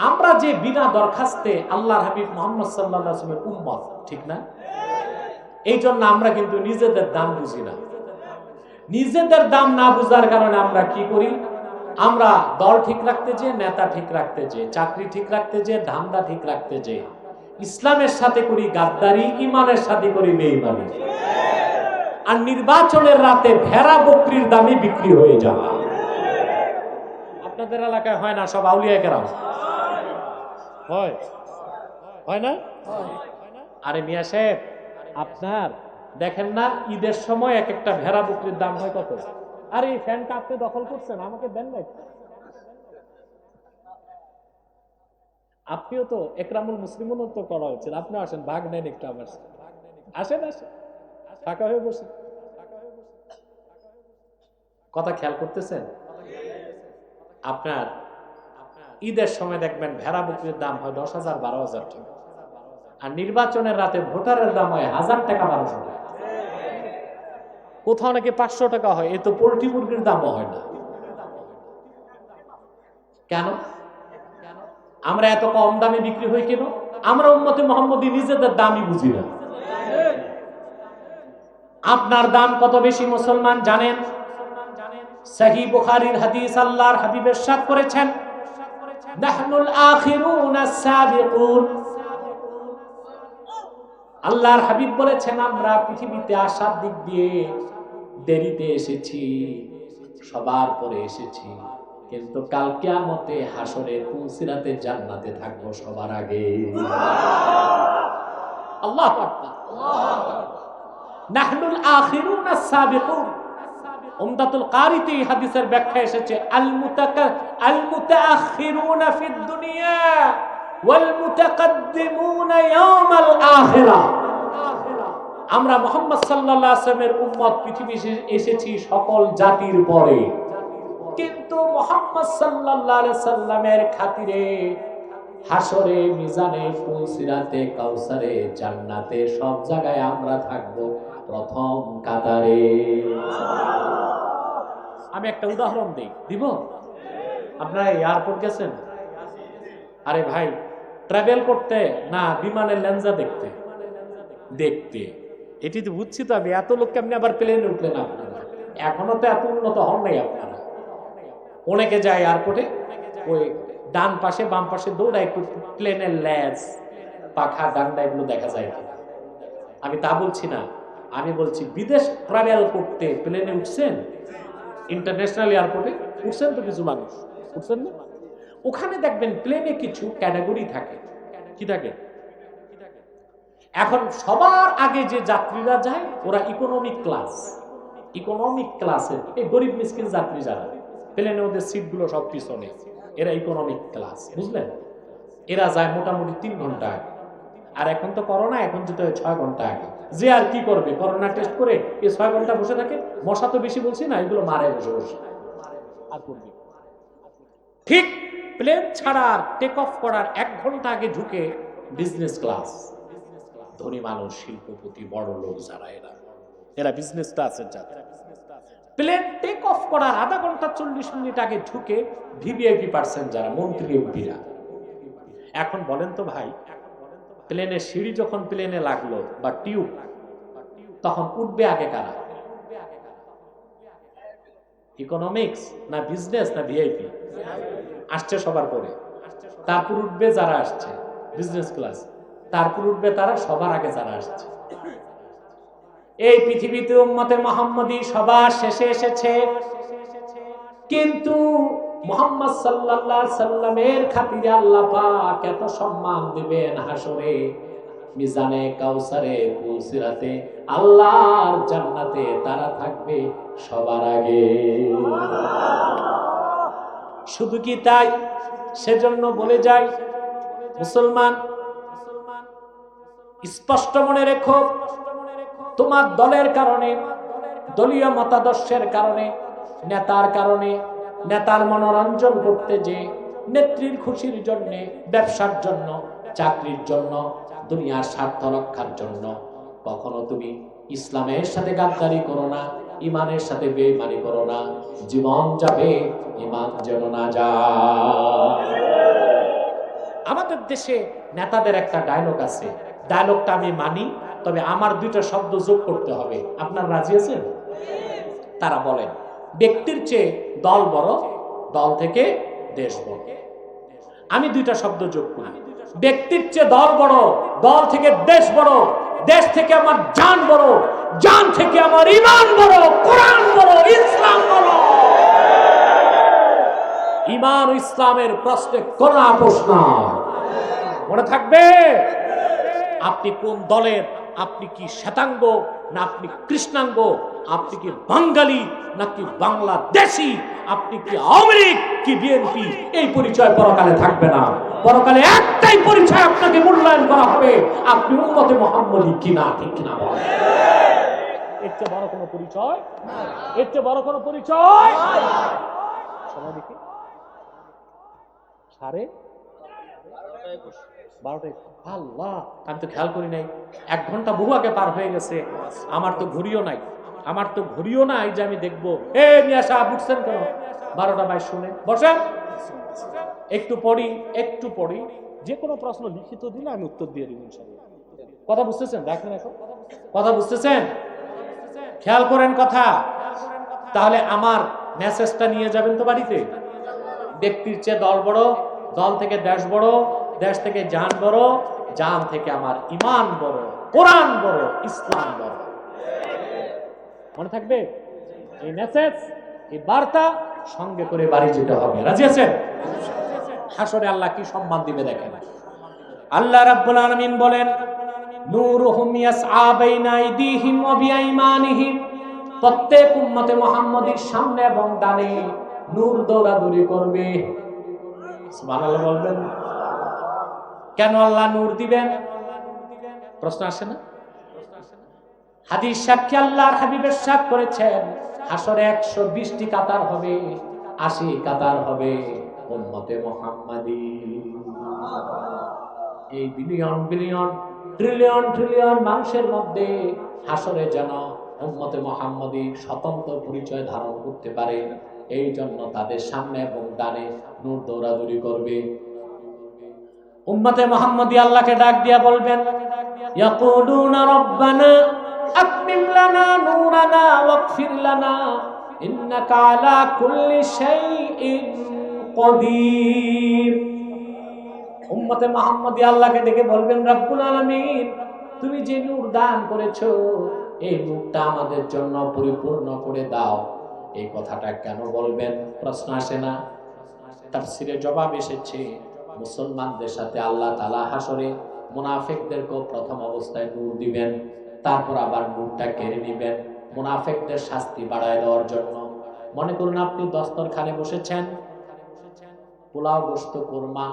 আমরা যে বিনা দরখাস্তে আল্লাহর হাবিব মুহাম্মদ সাল্লাল্লাহু আলাইহি ওয়াসাল্লামের উম্মত, ঠিক না? এই জন্য আমরা কিন্তু নিজেদের দাম বুঝি না। নিজেদের দাম না বুঝার কারণে আমরা কি করি? আমরা দল ঠিক রাখতে যে, নেতা ঠিক রাখতে যে, চাকরি ঠিক রাখতে যে, ধান্দা ঠিক রাখতে যে, ইসলামের সাথে করি গাদ্দারি, ইমানের সাথে করি বেঈমানি। আর নির্বাচনের রাতে ভেড়া বকরির দামে বিক্রি হয়ে যাওয়া। আপনাদের এলাকায় হয় না? সব আউলিয়া কেরাম হয়, হয় না? আরে মিয়া সাহেব, আপনার দেখেন না ঈদের সময় এক একটা ভেড়া বকরির দাম হয় কত? আরে এই ফ্যানটা আপনি দখল করছেন, আমাকে দেন না। আপনিও তো একরামুল মুসলিমুনও তো করা উচিত। আপনি আসেন, ভাগ নেন একটু আমার সাথে। আসেন আসেন, ফাঁকা হয়ে বসে। কথা খেয়াল করতেছেন? আপনার ঈদের সময় দেখবেন ভেড়া বকরির দাম হয় 10,000 12,000 টাকা, আর নির্বাচনের রাতে ভোটারের দাম হয় 1000 টাকা 1200 টাকা, কোথাও নাকি 500 টাকা হয়। এ তো পোল্ট্রি মুরগির দামও হয় না। কেন আমরা এত কম দামে বিক্রি হই? কেন? আমরা উম্মতে মুহাম্মদী নিজেদের দামই বুঝি না। আপনার দাম কত বেশি মুসলমান জানেন? সহিহ বুখারীর হাদিস, আল্লাহর হাবিব ইরশাদ করেছেন, নাহনুল আখিরুনাস সাবিকুন। আল্লাহর হাবিব বলেছেন, আমরা পৃথিবীতে আসার দিক দিয়ে দেরিতে এসেছি, সবার পরে এসেছি, কিন্তু কাল কিয়ামতে হাসরে পুলসিরাতে জান্নাতে থাকবো সবার আগে। আল্লাহু আকবার। নাহনুল আখিরুনাস সাবিকুন। উমদাতুল কারিতে এই হাদিসের ব্যাখ্যা এসেছে, আল মুতাআখিরুনা ফিদ দুনিয়া ওয়াল মুতাকাদ্দিমুনা ইয়াউমাল আখিরা। আমরা মুহাম্মদ সাল্লাল্লাহু আলাইহি ওয়াসাল্লামের উম্মত, পৃথিবীতে এসেছি সকল জাতির পরে, কিন্তু মুহাম্মদ সাল্লাল্লাহু আলাইহি সাল্লামের খাতিরে হাসরে, মিজানে, পুলসিরাতে, কাউসারে, জান্নাতে সব জায়গায় আমরা থাকব প্রথম কাতারে। আমি একটা উদাহরণ দিব। আপনারা এয়ারপোর্ট গেছেন? আরে ভাই, ট্রাভেল করতে না বিমানের লেঞ্জা দেখতে? দেখতে। এটি তো বুঝছি তো আমি। এত লোক কেমনি আবার প্লেনে উঠলেন আপনারা? এখনো তো এত উন্নত হন নাই আপনারা। অনেকে যায় এয়ারপোর্টে, ওই ডান পাশে বাম পাশে দৌড়ায়, একটু প্লেনের লেজ, পাখা, ডান্ডা এগুলো দেখা যায়। আমি তা বলছি না, আমি বলছি বিদেশ ট্রাভেল করতে প্লেনে উঠছেন? ইন্টারন্যাশনাল এয়ারপোর্টে উঠছেন তো কিছু মানুষ, উঠছেন না? ওখানে দেখবেন প্লেনে কিছু ক্যাটাগরি থাকে। কি থাকে? এখন সবার আগে যে যাত্রীরা যায় ওরা ইকোনমিক ক্লাস। ইকোনমিক ক্লাসের এই গরিব মিসকিন যাত্রী যারা, প্লেনে ওদের সিটগুলো সব পিছনে, এরা ইকোনমিক ক্লাস, বুঝলেন? এরা যায় মোটামুটি 3 ঘন্টা আগে। আর এখন তো করোনা, এখন যেতে হয় 6 ঘন্টা আগে। যে আর কি করবে, করোনা টেস্ট করে এই 6 ঘন্টা বসে থাকে। মশা তো বেশি বলছি না, এগুলো মারে বসে বসে। আর করবে ঠিক প্লেন ছাড়ার, টেক অফ করার 1 ঘন্টা আগে ঢুকে বিজনেস ক্লাস। ধনী মানুষ, শিল্পপতি, বড় লোক যারা, এরা বিজনেস ক্লাসের যাত্রা। প্লেন টেক অফ করার আধা ঘন্টা 40 মিনিট আগে ঢুকে ভিভিআইপি পারসন যারা মন্ত্রী এমপিরা। এখন বলেন তো ভাই, প্লেনের সিঁড়ি যখন প্লেনে লাগলো বা টিউব, তখন উঠবে আগে কারা? ইকোনমিক্স না বিজনেস না ভিআইপি? আসছে সবার পরে, তারপর উঠবে যারা আসছে বিজনেস ক্লাস, তারপর উঠবে তারা সবার আগে যারা আসছে। এই পৃথিবীতে উম্মতে মুহাম্মদী সবার শেষে এসেছে, কিন্তু মুহাম্মদ সাল্লাল্লাহু আলাইহি সাল্লামের খাতিরে আল্লাহ পাক এত সম্মান দিবেন হাসরে, মিজানে কাউসারে, পুলসিরাতে, আল্লাহর জান্নাতে তারা থাকবে সবার আগে। শুধু কি তাই? সেজন্য বলে যাই মুসলমান, স্পষ্ট মনে রেখো, তোমার দলের কারণে, দলীয় মতাদর্শের কারণে, নেতার কারণে, নেতার মনোরঞ্জন করতে যে, নেত্রীর খুশির জন্য, ব্যবসার জন্য, চাকরির জন্য, দুনিয়ার স্বার্থ রক্ষার জন্য কখনো তুমি ইসলামের সাথে গাদ্দারি করো না, ইমানের সাথে বেঈমানি করো না। জীবন যাবে, ইমান যেন না যায়। আমাদের দেশে নেতাদের একটা ডায়লগ আছে, ডায়লগটা আমি মানি, তবে আমার দুইটা শব্দ যোগ করতে হবে। আপনার রাজি আছেন? তারা বলেন, ব্যক্তির চেয়ে দল বড়, দল থেকে দেশ বড়। আমি দুইটা শব্দ যোগ করি, ব্যক্তির চেয়ে দল বড়, দল থেকে দেশ বড়, দেশ থেকে আমার জান বড়, জান থেকে আমার ঈমান বড়, কোরআন বড়, ইসলাম বড়। ঈমান ও ইসলামের প্রশ্নে কোনো আপোষ নাই। মনে থাকবে, আপনি কোন দলের, আপনি কি শ্বেতাঙ্গ না আপনি কৃষ্ণাঙ্গ, আপনি কি বাঙালি নাকি বাংলাদেশি, আপনি কি আওয়ামী লীগ কি বিএনপি, এই পরিচয় পরকালে থাকবে না। পরকালে একটাই পরিচয় আপনাকে মূল্যায়ন করা হবে, আপনি উম্মতে মুহাম্মদী কিনা, ঠিক কিনা বলেন। এর চেয়ে বড় কোনো পরিচয়, এর চেয়ে বড় কোনো পরিচয়। সময় দেখি 12:30। আল্লাহ, আমি তো খেয়াল করি নাই, 1 ঘন্টা বহু আগে পার হয়ে গেছে। আমার তো ঘড়িও নাই, আমার তো ঘড়িও নাই যে আমি দেখবো। মিয়া সাহেব উঠছেন কেন? 12:22 শুনে বসেন, একটু পড়ি, একটু পড়ি। যে কোনো প্রশ্ন লিখিত দিলে আমি উত্তর দিয়ে দিব ইনশাআল্লাহ। কথা বুঝতেছেন? দেখেন এখন কথা বুঝতেছেন? খেয়াল করেন কথা। তাহলে আমার মেসেজটা নিয়ে যাবেন তো বাড়িতে। ব্যক্তির চেয়ে দল বড়, দল থেকে দেশ বড়, দেশ থেকে জান বড়, জান থেকে আমার ঈমান বড়, কোরআন বড়, ইসলাম বড়। মনে থাকবে এই মেসেজ, এই বার্তা সঙ্গে করে বাড়ি যেতে হবে। রাজি আছেন? হাসরে আল্লাহ কি সম্মান দিবে দেখেন। আল্লাহ রাব্বুল আলামিন বলেন, নূরুহুম ইয়াসআ বাইনা আইদিহিম ওয়া বিআইমানিহিম। প্রত্যেক উম্মতে মুহাম্মদীর সামনে এবং ডানে নূর দৌড়াদৌড়ি করবে। সুবহানাল্লাহ বলবেন। কেন আল্লাহ নূর দিবেন? প্রশ্ন আসে না? হাদিস সাক্ষী আল্লাহর হাবিবের সাথ করেছেন, হাসরে 120টি কাতার হবে, 80 কাতার হবে উম্মতে মুহাম্মাদী। এই বিলিয়ন বিলিয়ন, ট্রিলিয়ন ট্রিলিয়ন মানুষের মধ্যে হাসরে যেন উম্মতে মুহাম্মাদী স্বতন্ত্র পরিচয় ধারণ করতে পারে, এই জন্য তাদের সামনে এবং ডানে নূর দৌড়াদৌড়ি করবে। উম্মতে মুহাম্মাদী আল্লাহকে ডাক দিয়া বলবেন, ইয়াকুলুনা রাব্বানা আতমিম লানা নূরানা ওয়াগফির লানা ইন্নাকা আলা কুল্লি শাইইন কাদির। উম্মতে মুহাম্মাদী আল্লাহকে ডেকে বলবেন, রব্বুল আলামিন, তুমি যে নূর দান করেছো, এই নূরটা আমাদের জন্য পরিপূর্ণ করে দাও। এই কথাটা কেন বলবেন? প্রশ্ন আসে না? তাফসীরে জবাব এসেছে, মুসলমানদের সাথে আল্লাহ তাআলা হাসরে মুনাফিকদেরকে প্রথম অবস্থায় নূর দিবেন, তারপর আবার নূরটা কেড়ে নেবেন মুনাফিকদের শাস্তি বাড়ায় দেওয়ার জন্য। মনে করুন আপনি দস্তরখানে বসেছেন, পোলাও, গোশত, কোরমা,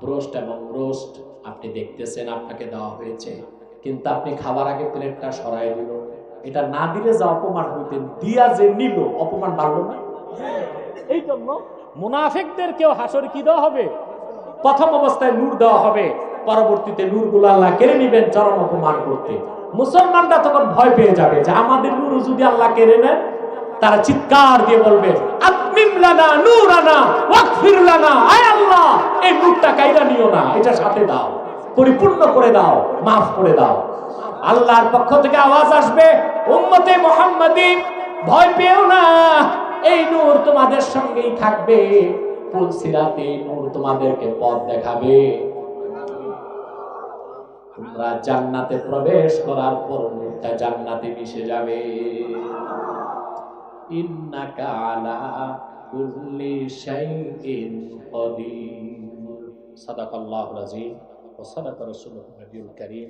ব্রোস্ট এবং রোস্ট আপনি দেখতেছেন আপনাকে দেওয়া হয়েছে, কিন্তু আপনি খাবার আগে প্লেটটা সরাই দিল। এটা না দিলে যা অপমান হইতেন, দিয়া যে নিল, অপমান বাড়লো না? এই জন্য মুনাফিকদেরকেও হাসরে কি দেওয়া হবে? প্রথম অবস্থায় নূর দেওয়া হবে, পরবর্তীতে নূরগুলো আল্লাহ কেড়ে নিবেন চরম অপমান করতে। মুসলমানরা তখন ভয় পেয়ে যাবে যে আমাদের নূর যদি আল্লাহ কেড়ে নেন, তারা চিৎকার দিয়ে বলবে আতমিম লানা নূরানা ওয়াগফির লানা, আয় আল্লাহ এই নূরটা কাইরা নিও না, এটা সাথে দাও, পরিপূর্ণ করে দাও, মাফ করে দাও। আল্লাহর পক্ষ থেকে আওয়াজ আসবে, উম্মতে মুহাম্মাদি ভয় পেও না, এই নূর তোমাদের সঙ্গেই থাকবে, পুলসিরাতে এই নূর তোমাদেরকে পথ দেখাবে। তোমরা জান্নাতে প্রবেশ করার পর নূরটা জান্নাতে মিশে যাবে। ইন্নাকা আলা কুল্লি শাইইন কাদির। সাদাকাল্লাহুল আযীম ওয়া সাদাকা রাসূলুহুন নবিয়্যুল কারীম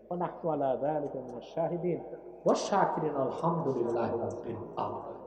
ওয়া নাহনু আলা যালিকা মিনাশ শাহিদিন ওয়াশ শাকিরিন। আলহামদুলিল্লাহি রাব্বিল আলামিন।